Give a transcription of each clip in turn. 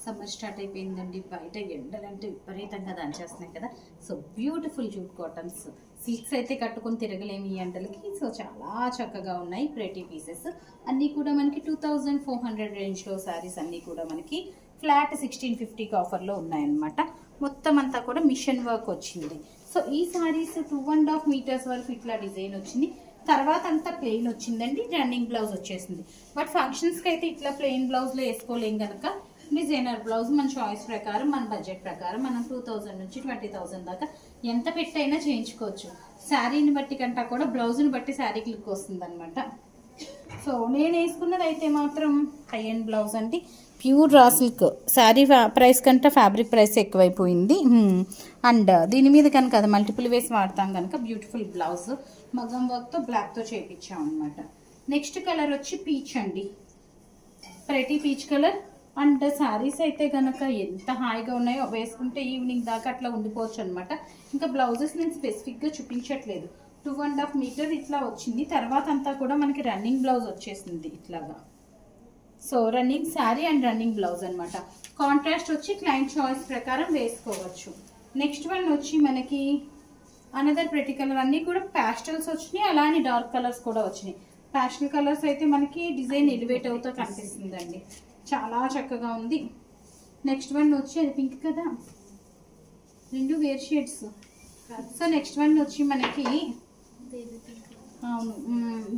Summer start అయిపోయిందండి. బయట ఎండలంటే విపరీతంగా దంచేస్తున్నాయి కదా. So beautiful jute cottons silks అయితే కట్టుకొని తిరగలేము ఈ ఎండలకి. సో చాలా చక్కగా ఉన్నాయి ప్రెటీ పీసెస్ అన్నీ కూడా మనకి 2400 రేంజ్లో శారీస్ అన్నీ కూడా మనకి ఫ్లాట్ 1650కి ఆఫర్లో ఉన్నాయన్నమాట. మొత్తం అంతా కూడా మిషన్ వర్క్ వచ్చింది. సో ఈ శారీస్ 2.5 మీటర్స్ వరకు ఇట్లా డిజైన్ వచ్చింది. తర్వాత అంతా ప్లెయిన్ వచ్చిందండి. రన్నింగ్ బ్లౌజ్ వచ్చేసింది. బట్ ఫంక్షన్స్కి అయితే ఇట్లా ప్లెయిన్ బ్లౌజ్లో వేసుకోలేం కనుక డిజైనర్ బ్లౌజ్ మన చాయిస్ ప్రకారం మన బడ్జెట్ ప్రకారం మనం 2000 నుంచి 20,000 దాకా ఎంత పెట్టైనా చేయించుకోవచ్చు. శారీని బట్టి కంటా కూడా బ్లౌజ్ని బట్టి శారీ క్లిక్ వస్తుంది అనమాట. సో నేను వేసుకున్నది అయితే మాత్రం హై అండ్ బ్లౌజ్ అండి. Pure raw silk sari price కంటే ఫ్యాబ్రిక్ ప్రైస్ ఎక్కువైపోయింది. అండ్ దీని మీద కనుక అది మల్టిపుల్ వేసి వాడతాం కనుక బ్యూటిఫుల్ బ్లౌజ్ మగ్గం వర్క్తో బ్లాక్తో చేయించాం అనమాట. నెక్స్ట్ కలర్ వచ్చి పీచ్ అండి. Pretty peach colour. And saris అయితే కనుక ఎంత హాయిగా ఉన్నాయో వేసుకుంటే ఈవినింగ్ దాకా అట్లా ఉండిపోవచ్చు అనమాట. ఇంకా బ్లౌజెస్ నేను స్పెసిఫిక్గా చూపించట్లేదు. 2.5 మీటర్ ఇట్లా వచ్చింది. తర్వాత అంతా కూడా మనకి రన్నింగ్ బ్లౌజ్ వచ్చేసింది ఇట్లాగా. So running sari and running blouse అనమాట. కాంట్రాస్ట్ వచ్చి క్లయింట్ చాయిస్ ప్రకారం వేసుకోవచ్చు. నెక్స్ట్ వన్ వచ్చి మనకి అనదర్ ప్రెటీ కలర్. అన్నీ కూడా ప్యాస్టల్స్ వచ్చినాయి, అలానే డార్క్ కలర్స్ కూడా వచ్చినాయి. ప్యాస్టల్ కలర్స్ అయితే మనకి డిజైన్ ఎలివేట్ అవుతూ కనిపిస్తుందండి. చాలా చక్కగా ఉంది. నెక్స్ట్ వన్ వచ్చి అది పింక్ కదా, రెండు వేర్ షేడ్స్. సో నెక్స్ట్ వన్ వచ్చి మనకి అవును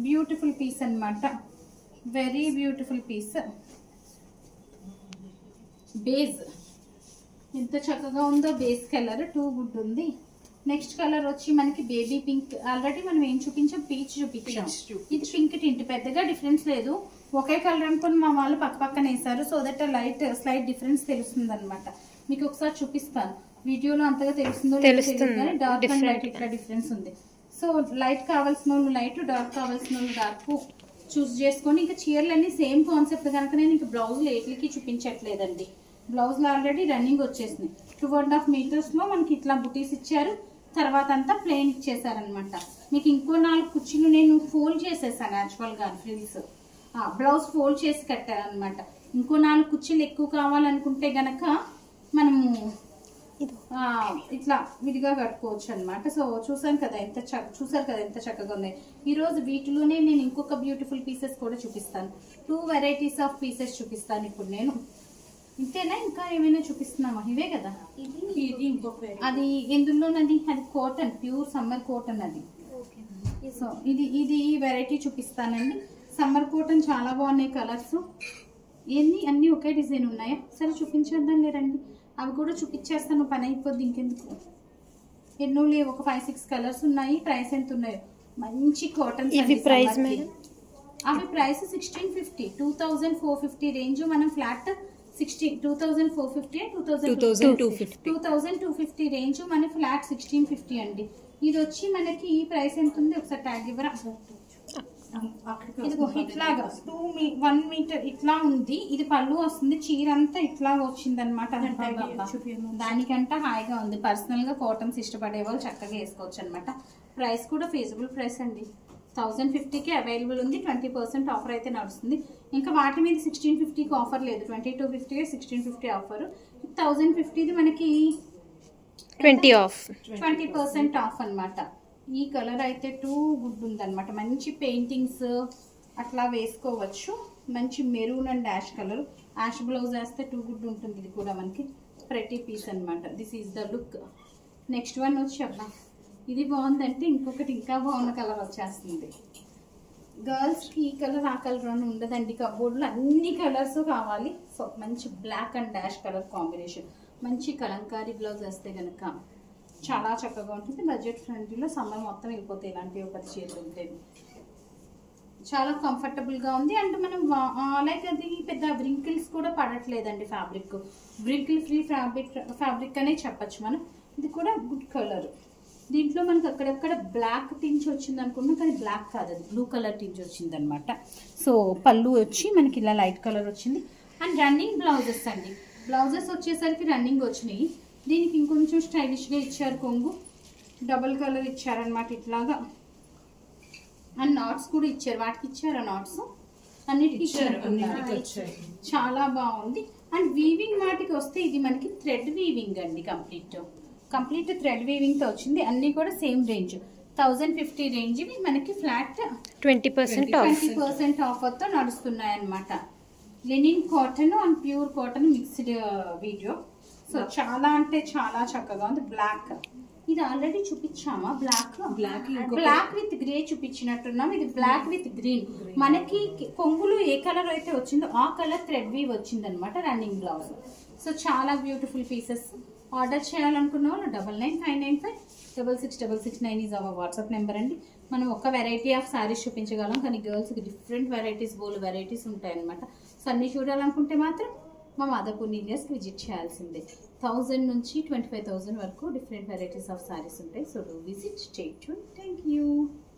బ్యూటిఫుల్ పీస్ అనమాట. Very beautiful piece. బేస్ ఎంత చక్కగా ఉందో. బేస్ కలర్ టూ గుడ్ ఉంది. నెక్స్ట్ కలర్ వచ్చి మనకి బేబీ పింక్. ఆల్రెడీ మనం ఏం చూపించాం, పీచ్ చూపించాం. ఇది పింక్ టింట్, పెద్దగా డిఫరెన్స్ లేదు. ఒకే కలర్ అనుకుని మా వాళ్ళు పక్క పక్కన వేసారు. So that light slight difference తెలుస్తుంది అనమాట. మీకు ఒకసారి చూపిస్తాను. వీడియోలో అంతగా తెలుస్తుందో కానీ డార్క్ అండ్ లైట్ ఇట్లా డిఫరెన్స్ ఉంది. సో లైట్ కావాల్సిన వాళ్ళు లైట్, డార్క్ కావాల్సిన వాళ్ళు డార్క్ చూస్ చేసుకొని ఇంకా చీరలన్నీ సేమ్ కాన్సెప్ట్ కనుక నేను ఇంకా బ్లౌజ్ లేట్లకి చూపించట్లేదండి. బ్లౌజ్లో ఆల్రెడీ రన్నింగ్ వచ్చేసింది. 2.5 మీటర్స్లో మనకి ఇట్లా బుటీస్ ఇచ్చారు. తర్వాత అంతా ప్లెయిన్ ఇచ్చేసారనమాట. మీకు ఇంకో 4 కుర్చీలు నేను ఫోల్డ్ చేసేసాను యాక్చువల్గా ఫ్రిల్స్. బ్లౌజ్ ఫోల్డ్ చేసి కట్టారనమాట. ఇంకో 4 కుర్చీలు ఎక్కువ కావాలనుకుంటే గనక మనము ఇట్లా విడిగా కట్టుకోవచ్చు అనమాట. సో చూసారు కదా ఎంత చక్కగా ఉన్నాయి. ఈరోజు వీటిలోనే నేను ఇంకొక బ్యూటిఫుల్ పీసెస్ కూడా చూపిస్తాను. 2 వెరైటీస్ ఆఫ్ పీసెస్ చూపిస్తాను ఇప్పుడు నేను. ఇంతేనా ఇంకా ఏమైనా చూపిస్తున్నామా? ఇవే కదా. ఇది ఇంకొక అది ఎందులోనది, అది కాటన్, ప్యూర్ సమ్మర్ కాటన్ అది. సో ఇది వెరైటీ చూపిస్తానండి. సమ్మర్ కాటన్ చాలా బాగున్నాయి కలర్స్. అన్నీ ఒకే డిజైన్ ఉన్నాయా? సరే చూపించేద్దాం లేరండి. అవి కూడా చూపించేస్తాను, పని అయిపోద్ది ఇంకెందుకు. ఎన్నో లేవు, ఒక 5-6 కలర్స్ ఉన్నాయి. ప్రైస్ ఎంత ఉన్నాయో. మంచి కాటన్. అవి ప్రైస్ 1650, 2450 రేంజ్. మనం ఫ్లాట్ 2450 2250 రేంజ్ మన ఫ్లాట్ 1650 అండి. ఇది వచ్చి మనకి ఈ ప్రైస్ ఎంత ఉంది ఒకసారి ట్యాగ్ ఇవ్వరా? ఇదిగో ఇట్లాగా 1 మీటర్ ఇట్లా ఉంది. ఇది పళ్ళు వస్తుంది. చీర అంతా ఇట్లా వచ్చింది అనమాట. దానికంటే హాయిగా ఉంది. పర్సనల్ గా కాటన్స్ ఇష్టపడే వాళ్ళు చక్కగా వేసుకోవచ్చు అనమాట. ప్రైస్ కూడా ఫీజబుల్ ప్రైస్ అండి. 1050కి అవైలబుల్ ఉంది. 20% ఆఫర్ అయితే నడుస్తుంది. ఇంకా వాటి మీద 1650కి ఆఫర్ లేదు. 2250 1650 ఆఫర్. 1050ది మనకి 20% ఆఫ్ అనమాట. ఈ కలర్ అయితే టూ గుడ్ ఉందన్నమాట. మంచి పెయింటింగ్స్ అట్లా వేసుకోవచ్చు. మంచి maroon and ash colour. Ash blouse వేస్తే టూ గుడ్ ఉంటుంది. ఇది కూడా మనకి ప్రెటీ పీస్ అనమాట. This is the look. Next one వచ్చి అబ్బా ఇది బాగుందంటే ఇంకొకటి ఇంకా బాగున్న కలర్ వచ్చేస్తుంది. గర్ల్స్కి ఈ కలర్ ఆ కలర్ అని ఉండదండి. కబోర్డ్లో అన్ని కలర్స్ కావాలి. సో మంచి black and dash colour combination. మంచి కలంకారీ బ్లౌజ్ వేస్తే కనుక చాలా చక్కగా ఉంటుంది. బడ్జెట్ ఫ్రెండ్లీలో సమ్మర్ మొత్తం వెళ్ళిపోతాయి ఇలాంటివి 10 చీరలు ఉంటే. చాలా కంఫర్టబుల్గా ఉంది. అండ్ మనం లైక్ అది పెద్ద వ్రింకిల్స్ కూడా పడట్లేదండి. ఫ్యాబ్రిక్ వ్రింకిల్ ఫ్రీ ఫ్యాబ్రిక్ అనే చెప్పచ్చు మనం. ఇది కూడా గుడ్ కలర్. దీంట్లో మనకు అక్కడక్కడ బ్లాక్ టించ్ వచ్చింది అనుకున్నాం, కానీ బ్లాక్ కాదు, అది బ్లూ కలర్ టించ్ వచ్చింది అనమాట. సో పళ్ళు వచ్చి మనకి ఇలా లైట్ కలర్ వచ్చింది. అండ్ రన్నింగ్ బ్లౌజెస్ అండి. బ్లౌజెస్ వచ్చేసరికి రన్నింగ్ వచ్చినాయి. దీనికి ఇంకొంచెం స్టైలిష్గా ఇచ్చారు. కొంగు డబుల్ కలర్ ఇచ్చారనమాట ఇట్లాగా. అండ్ నాట్స్ కూడా ఇచ్చారు. వాటికి ఇచ్చారా నాట్స్? అన్నిటికీ ఇచ్చారు. చాలా బాగుంది. అండ్ వీవింగ్ మాటికి వస్తే ఇది మనకి థ్రెడ్ వీవింగ్ అండి, కంప్లీట్ థ్రెడ్ వీవింగ్ తో వచ్చింది. అన్ని కూడా సేమ్ రేంజ్ 1050 రేంజ్ మనకి ఫ్లాట్ 20% ఆఫర్ తో నడుస్తున్నాయి అన్నమాట. Linen cotton and pure cotton mixed video. So చాలా అంటే చాలా చక్కగా ఉంది. బ్లాక్ ఇది ఆల్రెడీ చూపించామా? బ్లాక్ విత్ గ్రే చూపించినట్టున్నాం. ఇది బ్లాక్ విత్ గ్రీన్. మనకి కొంగులు ఏ కలర్ అయితే వచ్చిందో ఆ కలర్ థ్రెడ్ వీవ్ వచ్చింది అనమాట రన్నింగ్ బ్లౌజ్. సో చాలా బ్యూటిఫుల్ పీసెస్. ఆర్డర్ చేయాలనుకున్న వాళ్ళు 9959566669 ఈజ్ అవర్ వాట్సాప్ నెంబర్ అండి. మనం ఒక వెరైటీ ఆఫ్ శారీస్ చూపించగలం, కానీ గర్ల్స్కి డిఫరెంట్ వెరైటీస్, బోల్ వెరైటీస్ ఉంటాయి అనమాట. సో అన్ని చూడాలనుకుంటే మాత్రం మా మాదాపూర్ ఏరియాస్కి విజిట్ చేయాల్సిందే. 1000 నుంచి 25,000 వరకు డిఫరెంట్ వెరైటీస్ ఆఫ్ శారీస్ ఉంటాయి. So do visit, stay tune. Thank you.